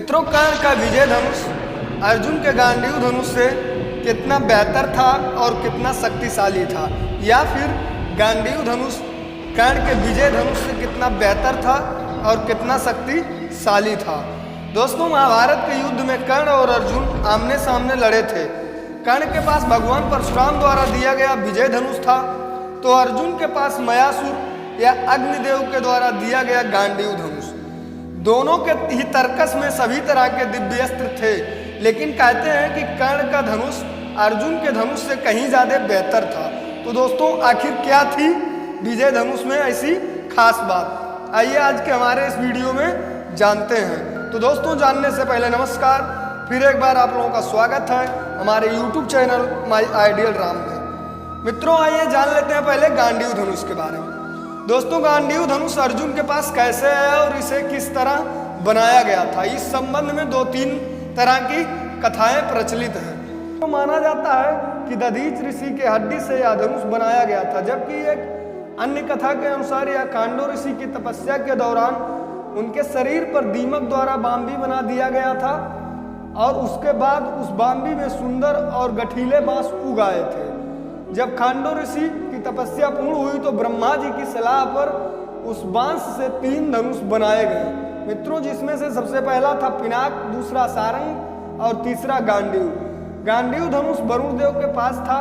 मित्रों, कर्ण का विजय धनुष अर्जुन के गांडीव धनुष से कितना बेहतर था और कितना शक्तिशाली था, या फिर गांडीव धनुष कर्ण के विजय धनुष से कितना बेहतर था और कितना शक्तिशाली था। दोस्तों, महाभारत के युद्ध में कर्ण और अर्जुन आमने सामने लड़े थे। कर्ण के पास भगवान परशुराम द्वारा दिया गया विजय धनुष था, तो अर्जुन के पास मयासुर या अग्निदेव के द्वारा दिया गया गांडीव धनुष। दोनों के ही तर्कस में सभी तरह के दिव्य अस्त्र थे, लेकिन कहते हैं कि कर्ण का धनुष अर्जुन के धनुष से कहीं ज़्यादा बेहतर था। तो दोस्तों, आखिर क्या थी विजय धनुष में ऐसी खास बात, आइए आज के हमारे इस वीडियो में जानते हैं। तो दोस्तों, जानने से पहले नमस्कार, फिर एक बार आप लोगों का स्वागत है हमारे YouTube channel my ideal Ram में। मित्रों, आइए जान लेते हैं पहले गांडीव धनुष के बारे में। दोस्तों, गांडीव धनुष अर्जुन के पास कैसे आया और इसे किस तरह बनाया गया था, इस संबंध में 2-3 तरह की कथाएं प्रचलित हैं। तो माना जाता है कि दधीच ऋषि के हड्डी से यह धनुष बनाया गया था, जबकि एक अन्य कथा के अनुसार यह कांडो ऋषि की तपस्या के दौरान उनके शरीर पर दीमक द्वारा बांबी बना दिया गया था और उसके बाद उस बांबी में सुंदर और गठीले बांस उग आए थे। जब खांडो ऋषि की तपस्या पूर्ण हुई तो ब्रह्मा जी की सलाह पर उस बांस से 3 धनुष बनाए गए मित्रों, जिसमें से सबसे पहला था पिनाक, दूसरा सारंग और तीसरा गांडीव। गांडीव धनुष वरुण देव के पास था,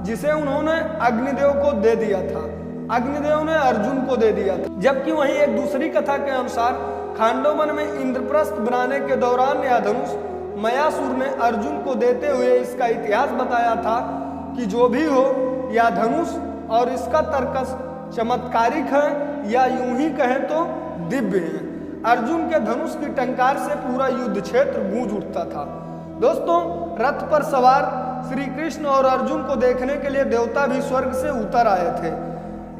जिसे उन्होंने अग्निदेव को दे दिया था। अग्निदेव ने अर्जुन को दे दिया था। जबकि वहीं एक दूसरी कथा के अनुसार खांडोवन में इंद्रप्रस्थ बनाने के दौरान यह धनुष मयासुर ने अर्जुन को देते हुए इसका इतिहास बताया था कि जो भी हो, यह धनुष और इसका तर्कस चमत्कारिक है या यूं ही कहें तो दिव्य है। अर्जुन के धनुष की टंकार से पूरा युद्ध क्षेत्र गूंज उठता था। दोस्तों, रथ पर सवार श्री कृष्ण और अर्जुन को देखने के लिए देवता भी स्वर्ग से उतर आए थे।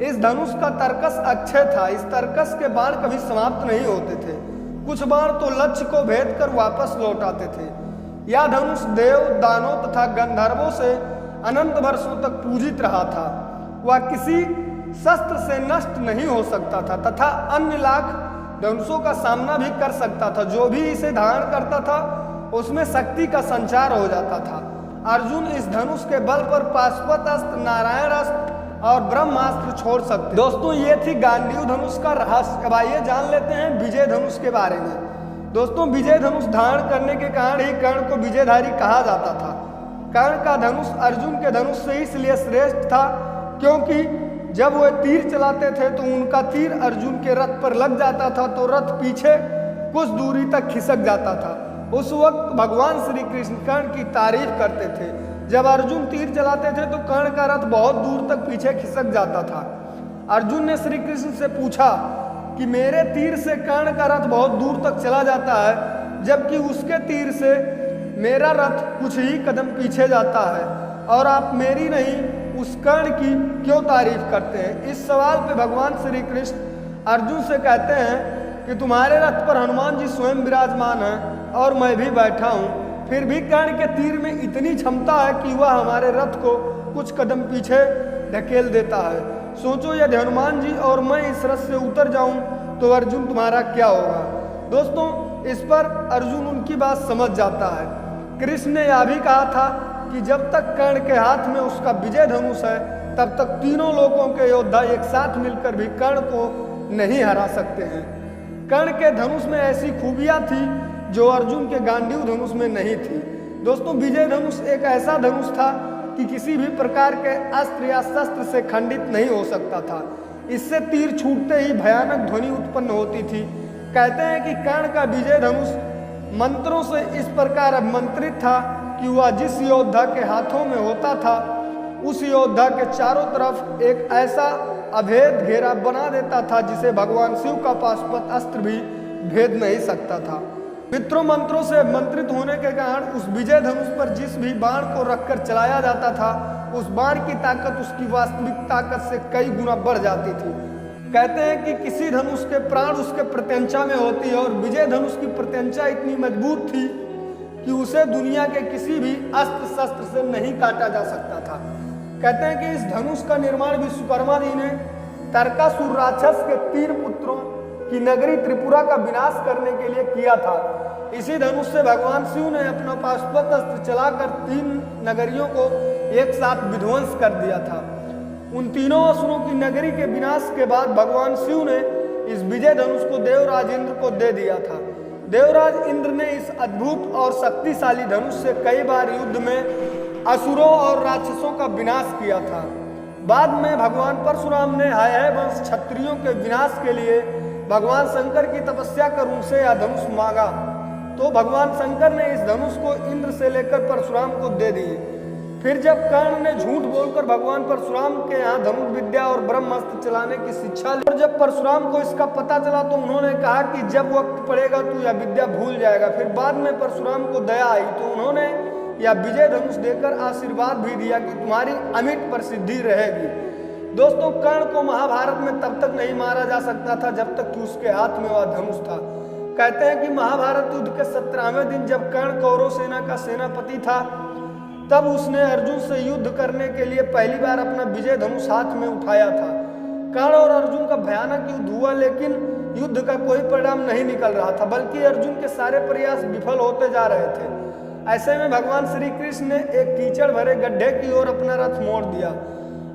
इस धनुष का तर्कस अक्षय था। इस तर्कस के बाण कभी समाप्त नहीं होते थे। कुछ बाण तो लक्ष्य को भेद कर वापस लौट आते थे। यह धनुष देव, दानों तथा गंधर्वों से अनंत वर्षों तक पूजित रहा था। वह किसी शस्त्र से नष्ट नहीं हो सकता था तथा अन्य लाख धनुषों का सामना भी कर सकता था। जो भी इसे धारण करता था उसमें शक्ति का संचार हो जाता था। अर्जुन इस धनुष के बल पर पाशुपत अस्त्र, नारायण अस्त्र और ब्रह्मास्त्र छोड़ सकते। दोस्तों, ये थी गांडीव धनुष का रहस्य। अब आइए जान लेते हैं विजय धनुष के बारे में। दोस्तों, विजय धनुष धारण करने के कारण ही कर्ण को विजयधारी कहा जाता था। कर्ण का धनुष अर्जुन के धनुष से इसलिए श्रेष्ठ था क्योंकि जब वे तीर चलाते थे तो उनका तीर अर्जुन के रथ पर लग जाता था तो रथ पीछे कुछ दूरी तक खिसक जाता था। उस वक्त भगवान श्री कृष्ण कर्ण की तारीफ करते थे। जब अर्जुन तीर चलाते थे तो कर्ण का रथ बहुत दूर तक पीछे खिसक जाता था। अर्जुन ने श्री कृष्ण से पूछा कि मेरे तीर से कर्ण का रथ बहुत दूर तक चला जाता है, जबकि उसके तीर से मेरा रथ कुछ ही कदम पीछे जाता है, और आप मेरी नहीं उस कर्ण की क्यों तारीफ करते हैं। इस सवाल पे भगवान श्री कृष्ण अर्जुन से कहते हैं कि तुम्हारे रथ पर हनुमान जी स्वयं विराजमान हैं और मैं भी बैठा हूँ, फिर भी कर्ण के तीर में इतनी क्षमता है कि वह हमारे रथ को कुछ कदम पीछे ढकेल देता है। सोचो, यदि हनुमान जी और मैं इस रथ से उतर जाऊं तो अर्जुन तुम्हारा क्या होगा। दोस्तों, इस पर अर्जुन उनकी बात समझ जाता है। कृष्ण ने यह भी कहा था कि जब तक कर्ण के हाथ में उसका विजय धनुष है तब तक तीनों लोगों के योद्धा एक साथ मिलकर भी कर्ण को नहीं हरा सकते हैं। कर्ण के धनुष में ऐसी खूबियां थी जो अर्जुन के गांडीव धनुष में नहीं थी। दोस्तों, विजय धनुष एक ऐसा धनुष था कि किसी भी प्रकार के अस्त्र या शस्त्र से खंडित नहीं हो सकता था। इससे तीर छूटते ही भयानक ध्वनि उत्पन्न होती थी। कहते हैं कि कर्ण का विजय धनुष मंत्रों से इस प्रकार अभिमंत्रित था कि वह जिस योद्धा के हाथों में होता था उस योद्धा के चारों तरफ एक ऐसा अभेद घेरा बना देता था जिसे भगवान शिव का पाशुपत अस्त्र भी भेद नहीं सकता था। मित्रों, मंत्रों से मंत्रित होने के कारण उस विजय धनुष पर जिस भी बाण को रखकर चलाया जाता था उस बाण की ताकत उसकी वास्तविक ताकत से कई गुना बढ़ जाती थी। कहते हैं कि किसी धनुष के प्राण उसके प्रत्यंचा में होती है और विजय धनुष की प्रत्यंचा इतनी मजबूत थी कि उसे दुनिया के किसी भी अस्त्र शस्त्र से नहीं काटा जा सकता था। कहते हैं कि इस धनुष का निर्माण विश्वकर्मा जी ने तारकासुर राक्षस के 3 पुत्रों की नगरी त्रिपुरा का विनाश करने के लिए किया था। इसी धनुष से भगवान शिव ने अपना पाशुपत अस्त्र चलाकर 3 नगरियों को एक साथ विध्वंस कर दिया था। उन तीनों असुरों की नगरी के विनाश के बाद भगवान शिव ने इस विजय धनुष को देवराज इंद्र को दे दिया था। देवराज इंद्र ने इस अद्भुत और शक्तिशाली धनुष से कई बार युद्ध में असुरों और राक्षसों का विनाश किया था। बाद में भगवान परशुराम ने हाय वंश क्षत्रियों के विनाश के लिए भगवान शंकर की तपस्या कर उनसे यह धनुष मांगा, तो भगवान शंकर ने इस धनुष को इंद्र से लेकर परशुराम को दे दिए। फिर जब कर्ण ने झूठ बोलकर भगवान परशुराम के यहाँ धनुष विद्या और ब्रह्मास्त्र चलाने की शिक्षा ली और जब परशुराम को इसका पता चला तो उन्होंने कहा कि जब वक्त पड़ेगा तू यह विद्या भूल जाएगा। फिर बाद में परशुराम को दया आई तो उन्होंने यह विजय धनुष देकर आशीर्वाद भी दिया कि तुम्हारी अमिट प्रसिद्धि रहेगी। दोस्तों, कर्ण को महाभारत में तब तक नहीं मारा जा सकता था जब तक कि उसके हाथ में वह धनुष था। कहते हैं कि महाभारत युद्ध के 17वें दिन जब कर्ण कौरव सेना का सेनापति था तब उसने अर्जुन से युद्ध करने के लिए पहली बार अपना विजय धनुष हाथ में उठाया था। कर्ण और अर्जुन का भयानक युद्ध हुआ, लेकिन युद्ध का कोई परिणाम नहीं निकल रहा था, बल्कि अर्जुन के सारे प्रयास विफल होते जा रहे थे। ऐसे में भगवान श्री कृष्ण ने एक कीचड़ भरे गड्ढे की ओर अपना रथ मोड़ दिया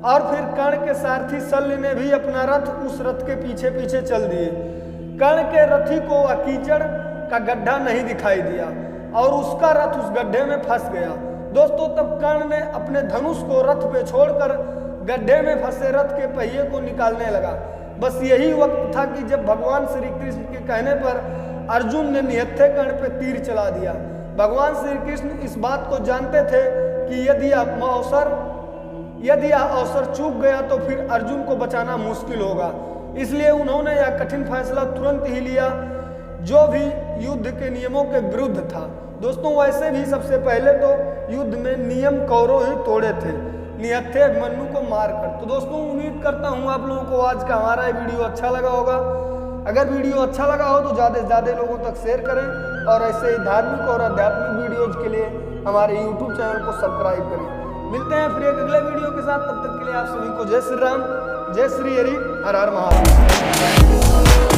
और फिर कर्ण के सारथी शल्य ने भी अपना रथ उस रथ के पीछे पीछे चल दिए। कर्ण के रथी को वह कीचड़ का गड्ढा नहीं दिखाई दिया और उसका रथ उस गड्ढे में फंस गया। दोस्तों, तब कर्ण ने अपने धनुष को रथ पे छोड़कर गड्ढे में फंसे रथ के पहिए को निकालने लगा। बस यही वक्त था कि जब भगवान श्री कृष्ण के कहने पर अर्जुन ने निहत्थे कर्ण पे तीर चला दिया। भगवान श्री कृष्ण इस बात को जानते थे कि यदि यह अवसर चूक गया तो फिर अर्जुन को बचाना मुश्किल होगा। इसलिए उन्होंने यह कठिन फैसला तुरंत ही लिया, जो भी युद्ध के नियमों के विरुद्ध था। दोस्तों, वैसे भी सबसे पहले तो युद्ध में नियम कौरव ही तोड़े थे, निहत्थे अभिमन्यु को मारकर। तो दोस्तों, उम्मीद करता हूँ आप लोगों को आज का हमारा ये वीडियो अच्छा लगा होगा। अगर वीडियो अच्छा लगा हो तो ज़्यादा से ज़्यादा लोगों तक शेयर करें और ऐसे ही धार्मिक और आध्यात्मिक वीडियोज के लिए हमारे यूट्यूब चैनल को सब्सक्राइब करें। मिलते हैं फिर एक अगले वीडियो के साथ, तब तक के लिए आप सभी को जय श्री राम, जय श्री हरि, हर हर महादेव।